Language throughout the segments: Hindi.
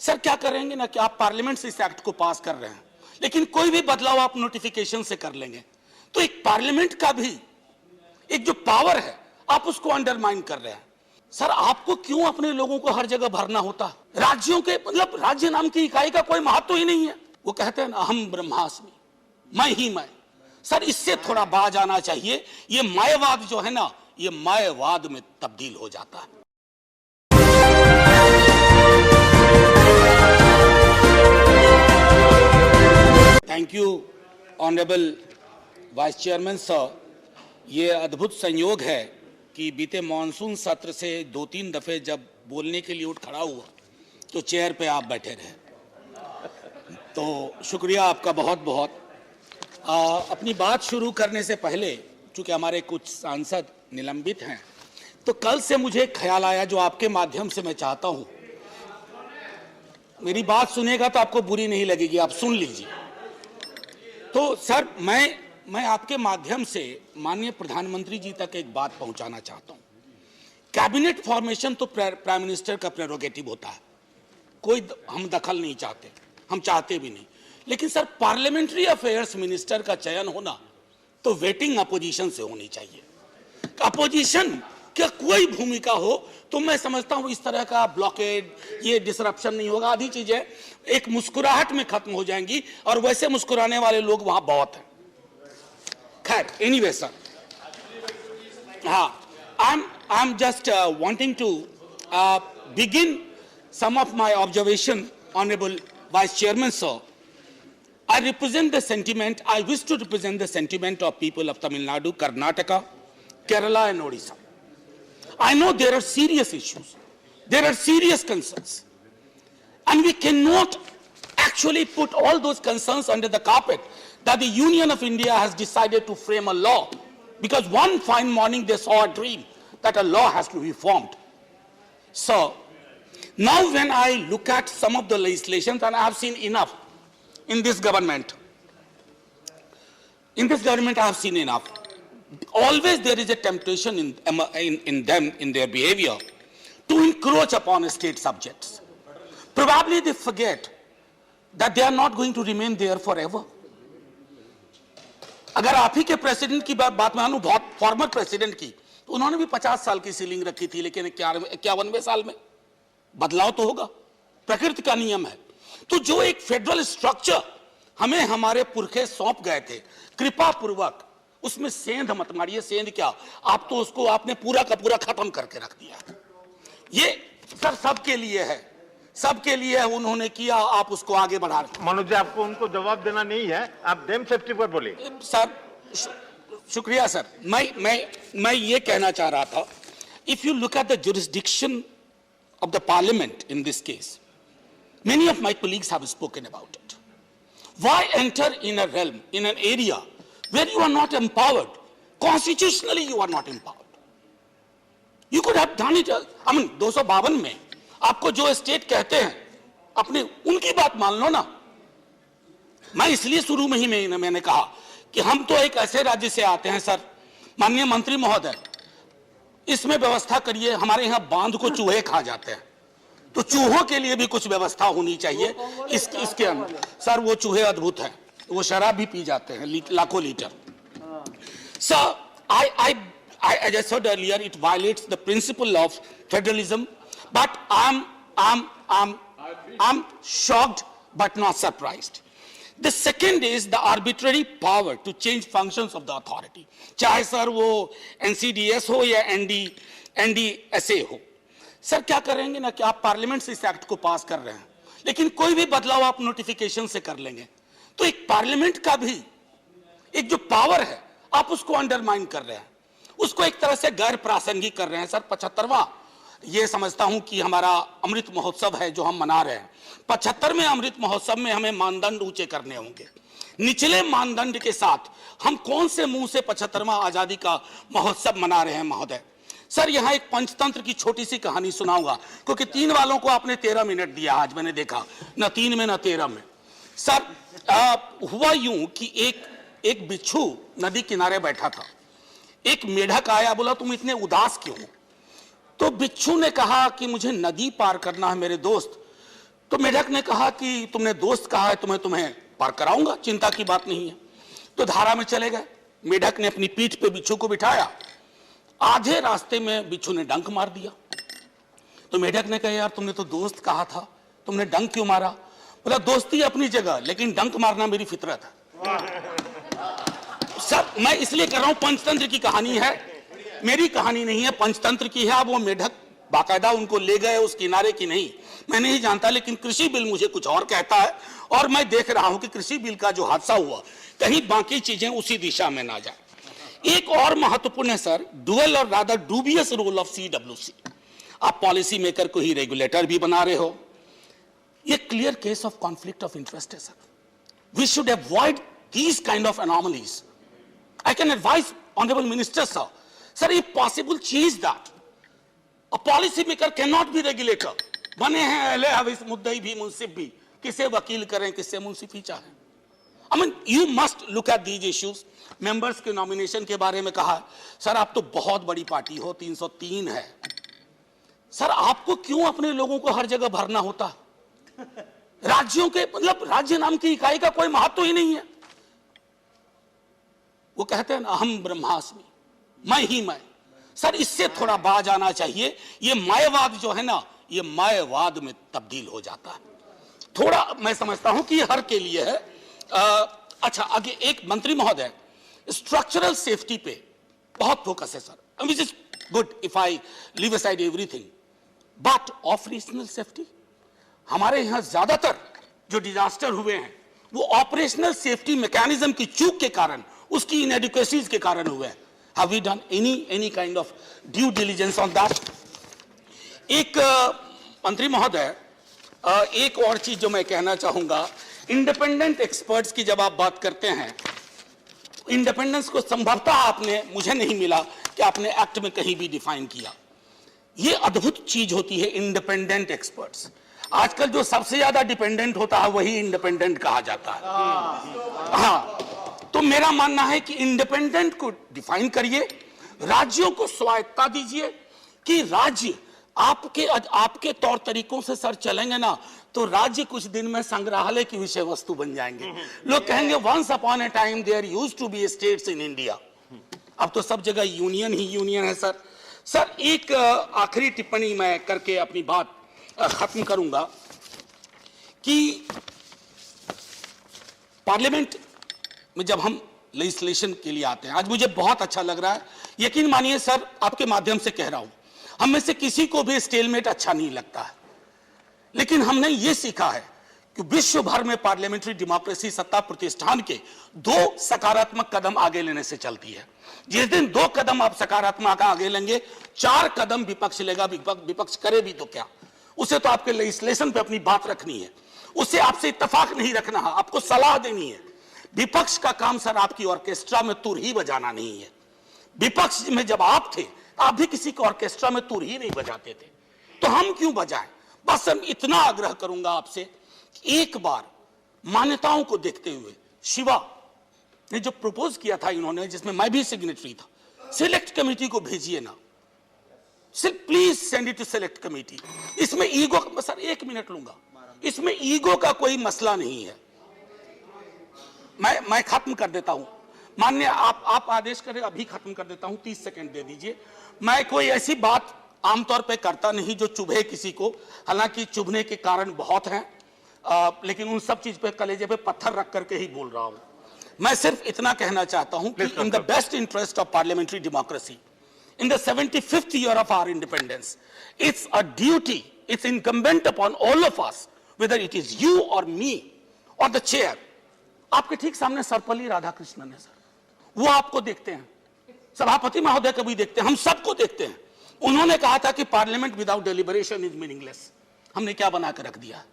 सर क्या करेंगे ना कि आप पार्लियामेंट से इस एक्ट को पास कर रहे हैं, लेकिन कोई भी बदलाव आप नोटिफिकेशन से कर लेंगे, तो एक पार्लियामेंट का भी एक जो पावर है आप उसको अंडरमाइन कर रहे हैं। सर आपको क्यों अपने लोगों को हर जगह भरना होता? राज्यों के मतलब राज्य नाम की इकाई का कोई महत्व ही नहीं है। वो कहते हैं ना अहम ब्रह्मास्मि, मैं ही मैं। सर इससे थोड़ा बाज आना चाहिए। ये मायावाद जो है ना, ये मायावाद में तब्दील हो जाता है। Thank you honourable vice chairman sir. ये अद्भुत संयोग है कि बीते मॉनसून सत्र से 2-3 दफे जब बोलने के लिए उठ खड़ा हुआ तो चेयर पे आप बैठे रहे, तो शुक्रिया आपका बहुत बहुत। अपनी बात शुरू करने से पहले, चूंकि हमारे कुछ सांसद निलंबित हैं, तो कल से मुझे एक ख्याल आया जो आपके माध्यम से मैं चाहता हूं, मेरी बात सुनेगा तो आपको बुरी नहीं लगेगी, आप सुन लीजिए। तो सर मैं आपके माध्यम से माननीय प्रधानमंत्री जी तक एक बात पहुंचाना चाहता हूं। कैबिनेट फॉर्मेशन तो प्राइम मिनिस्टर का प्रेरोगेटिव होता है, कोई हम दखल नहीं चाहते, हम चाहते भी नहीं। लेकिन सर पार्लियामेंट्री अफेयर्स मिनिस्टर का चयन होना तो वेटिंग अपोजिशन से होनी चाहिए। अपोजिशन का कोई भूमिका हो तो मैं समझता हूं इस तरह का ब्लॉकेड, ये डिसरप्शन नहीं होगा। आधी चीजें एक मुस्कुराहट में खत्म हो जाएंगी, और वैसे मुस्कुराने वाले लोग वहां बहुत हैं। खैर, एनीवे सर, हाँ, I am just wanting to begin some of my observation, honorable vice chairman sir. I represent the sentiment, I wish to represent the sentiment of people of Tamil Nadu, Karnataka, Kerala and Odisha. I know there are serious issues, there are serious concerns, and we cannot actually put all those concerns under the carpet that the Union of India has decided to frame a law because one fine morning they saw a dream that a law has to be formed. So now when I look at some of the legislations, and I have seen enough in this government, I have seen enough. Always there is a temptation in them, in their behavior, to encroach upon state subjects. Probably they forget that they are not going to remain there forever. अगर आप ही के प्रेसिडेंट की बात मानूं, बहुत फॉर्मर प्रेसिडेंट की, तो उन्होंने भी 50 साल की सीलिंग रखी थी, लेकिन 51वें साल में बदलाव तो होगा, प्रकृति का नियम है। तो जो एक फेडरल स्ट्रक्चर हमें हमारे पुरखे सौंप गए थे, कृपा पूर्वक उसमें सेंध मत मारिए। सेंध क्या, आप तो उसको आपने पूरा का पूरा खत्म करके रख दिया। ये सर सबके लिए है, सबके लिए है, उन्होंने किया, आप उसको आगे बढ़ा रहे। मनोज जी, आपको उनको जवाब देना नहीं है, आप डैम सेफ्टी पर बोले। सर शुक्रिया सर। मैं ये कहना चाह रहा था, if you look at the jurisdiction of the parliament in this case, many of my colleagues have spoken about it. Why enter in a realm, in an area where you are not empowered? Constitutionally you are not empowered. You could have done it, I mean 252 में आपको जो स्टेट कहते हैं अपने उनकी बात मान लो ना। मैं इसलिए शुरू में ही मैंने कहा कि हम तो एक ऐसे राज्य से आते हैं सर, माननीय मंत्री महोदय, इसमें व्यवस्था करिए। हमारे यहाँ बांध को चूहे खा जाते हैं, तो चूहों के लिए भी कुछ व्यवस्था होनी चाहिए इसके अंदर। सर वो चूहे अद्भुत हैं, वो शराब भी पी जाते हैं लाखों litre. Sir as I said earlier, it violates the principle of federalism, but I'm shocked but not surprised. The second is the arbitrary power to change functions of the authority, चाहे सर वो NCDS हो या NDSA हो। सर क्या करेंगे ना कि आप पार्लियामेंट से इस एक्ट को पास कर रहे हैं, लेकिन कोई भी बदलाव आप नोटिफिकेशन से कर लेंगे, तो एक पार्लियामेंट का भी एक जो पावर है आप उसको अंडरमाइन कर रहे हैं, उसको एक तरह से गैर प्रासंगिक कर रहे हैं। सर 75वां ये समझता हूं कि हमारा अमृत महोत्सव है जो हम मना रहे हैं। 75वें अमृत महोत्सव में हमें मानदंड ऊंचे करने होंगे। निचले मानदंड के साथ हम कौन से मुंह से 75वां आजादी का महोत्सव मना रहे हैं महोदय? सर यहाँ एक पंचतंत्र की छोटी सी कहानी सुनाऊंगा, क्योंकि 3 वालों को आपने 13 मिनट दिया आज, मैंने देखा न 3 में न 13 में। सर हुआ यूं कि एक बिच्छू नदी किनारे बैठा था, एक मेढक आया, बोला तुम इतने उदास क्यों हो? तो बिच्छू ने कहा कि मुझे नदी पार करना है मेरे दोस्त, तो मेढक ने कहा कि तुमने दोस्त कहा है, तुम्हें पार कराऊंगा, चिंता की बात नहीं है। तो धारा में चले गए। मेढक ने अपनी पीठ पे बिच्छू को बिठाया। आधे रास्ते में बिच्छू ने डंक मार दिया। तो मेढक ने कहा, यार तुमने तो दोस्त कहा था, तुमने डंक क्यों मारा? बोला, दोस्ती अपनी जगह, लेकिन डंक मारना मेरी फितरत है। सब मैं इसलिए कर रहा हूं, पंचतंत्र की कहानी है, मेरी कहानी नहीं है, पंचतंत्र की है। अब वो मेढक बाकायदा उनको ले गए उस किनारे की नहीं, मैं नहीं जानता, लेकिन कृषि बिल मुझे कुछ और कहता है। और मैं देख रहा हूं कि कृषि बिल का जो हादसा हुआ, कहीं बाकी चीजें उसी दिशा में ना जाए। एक और महत्वपूर्ण है सर, डुअल और rather dubious role of CWC। आप पॉलिसी मेकर को ही रेगुलेटर भी बना रहे हो। ये clear case of conflict of interest है sir. We should avoid these kind of anomalies. I can advise honorable minister sir, if possible change that. A policy maker cannot be regulator. बने हैं अहले हवीस मुद्दई भी मुंसिफ भी, किसे वकील करें किसे मुंसिफी चाहें। I mean you must look at these issues. Members के नॉमिनेशन के बारे में कहा, सर आप तो बहुत बड़ी पार्टी हो, 303 है, सर आपको क्यों अपने लोगों को हर जगह भरना होता? राज्यों के मतलब राज्य नाम की इकाई का कोई महत्व ही नहीं है। वो कहते हैं ना, अहम ब्रह्मास्मि, मैं ही मैं। सर इससे थोड़ा बाज आना चाहिए। ये मायावाद जो है ना, ये मायावाद में तब्दील हो जाता है। थोड़ा मैं समझता हूं कि ये हर के लिए है। अच्छा, आगे एक मंत्री महोदय, स्ट्रक्चरल सेफ्टी पे बहुत फोकस है sir, which is good if I leave aside everything, but operational safety, हमारे यहां ज्यादातर जो डिजास्टर हुए हैं वो ऑपरेशनल सेफ्टी मैकेनिज्म की चूक के कारण, उसकी इनएडिक्वेसीज के कारण हुए हैं। Have we done any kind of due diligence on that? एक मंत्री महोदय, एक और चीज जो मैं कहना चाहूंगा, इंडिपेंडेंट एक्सपर्ट्स की जब आप बात करते हैं, इंडिपेंडेंस को संभवतः आपने, मुझे नहीं मिला कि आपने एक्ट में कहीं भी डिफाइन किया। ये अद्भुत चीज होती है इंडिपेंडेंट एक्सपर्ट्स। आजकल जो सबसे ज्यादा डिपेंडेंट होता है वही इंडिपेंडेंट कहा जाता है। हाँ, तो मेरा मानना है कि इंडिपेंडेंट को डिफाइन करिए, राज्यों को स्वायत्ता दीजिए कि राज्य आपके तौर तरीकों से सर चलेंगे ना, तो राज्य कुछ दिन में संग्रहालय की विषय वस्तु बन जाएंगे। लोग कहेंगे once upon a time there used to be states in India. अब तो सब जगह यूनियन ही यूनियन है सर। सर एक आखिरी टिप्पणी मैं करके अपनी बात खत्म करूंगा कि पार्लियामेंट में जब हम लेजिस्लेशन के लिए आते हैं, आज मुझे बहुत अच्छा लग रहा है, यकीन मानिए सर, आपके माध्यम से कह रहा हूं, हम में से किसी को भी स्टेलमेट अच्छा नहीं लगता है, लेकिन हमने ये सीखा है कि विश्व भर में पार्लियामेंट्री डेमोक्रेसी सत्ता प्रतिष्ठान के 2 सकारात्मक कदम आगे लेने से चलती है। जिस दिन 2 कदम आप सकारात्मक आगे लेंगे, 4 कदम विपक्ष लेगा। विपक्ष करे भी तो क्या, उसे तो आपके लेजिस्लेशन पे अपनी बात रखनी है, उसे आपसे इत्तेफाक नहीं रखना है, आपको सलाह देनी है। विपक्ष का काम सर आपकी ऑर्केस्ट्रा में तुर ही बजाना नहीं है। विपक्ष में जब आप थे, आप भी किसी के ऑर्केस्ट्रा में तुर ही नहीं बजाते थे, तो हम क्यों बजाएं? बस हम इतना आग्रह करूंगा आपसे, एक बार मान्यताओं को देखते हुए, शिवा ने जो प्रपोज किया था इन्होंने, जिसमें मैं भी सिग्नेटरी था, सिलेक्ट कमेटी को भेजिए ना, सिर्फ please send it to select committee. इसमें ईगो, सर 1 मिनट लूंगा, इसमें ईगो का कोई मसला नहीं है। मैं खत्म कर देता हूं, माननीय आप आदेश करें, अभी खत्म कर देता हूं, 30 सेकंड दे दीजिए। मैं कोई ऐसी बात आमतौर पे करता नहीं जो चुभे किसी को, हालांकि चुभने के कारण बहुत हैं, लेकिन उन सब चीज पे कलेजे पे पत्थर रख करके ही बोल रहा हूं। मैं सिर्फ इतना कहना चाहता हूं कि in the best interest of parliamentary democracy, in the 75th year of our independence, it's a duty, it's incumbent upon all of us, whether it is you or me or the chair. आपके ठीक सामने सर्वपल्ली राधाकृष्णन है सर, वो आपको देखते हैं, सभापति महोदय को भी देखते हैं, हम सबको देखते हैं। उन्होंने कहा था कि parliament without deliberation is meaningless. हमने क्या बना कर रख दिया?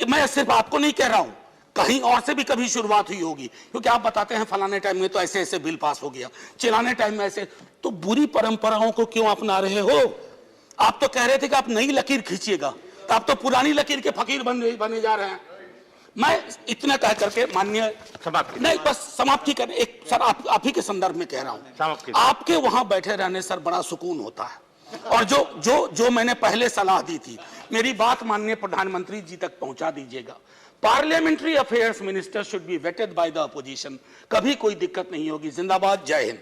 मैं सिर्फ आपको नहीं कह रहा हूं, कहीं और से भी कभी शुरुआत हुई होगी, क्योंकि आप बताते हैं फलाने टाइम में तो ऐसे ऐसे बिल पास हो गया, चिल्लाने टाइम में ऐसे, तो बुरी परंपराओं को क्यों अपना रहे हो? आप तो कह रहे थे कि आप नई लकीर खींचिएगा, तो आप तो पुरानी लकीर के फकीर बने जा रहे हैं। मैं इतना कह करके माननीय समाप्ति, नहीं बस समाप्ति करें। एक सर आप ही के संदर्भ में कह रहा हूं, आपके वहां बैठे रहने सर बड़ा सुकून होता है। और जो मैंने पहले सलाह दी थी, मेरी बात माननीय प्रधानमंत्री जी तक पहुंचा दीजिएगा। Parliamentary affairs minister should be vetted by the opposition. कभी कोई दिक्कत नहीं होगी। जिंदाबाद, जय हिंद।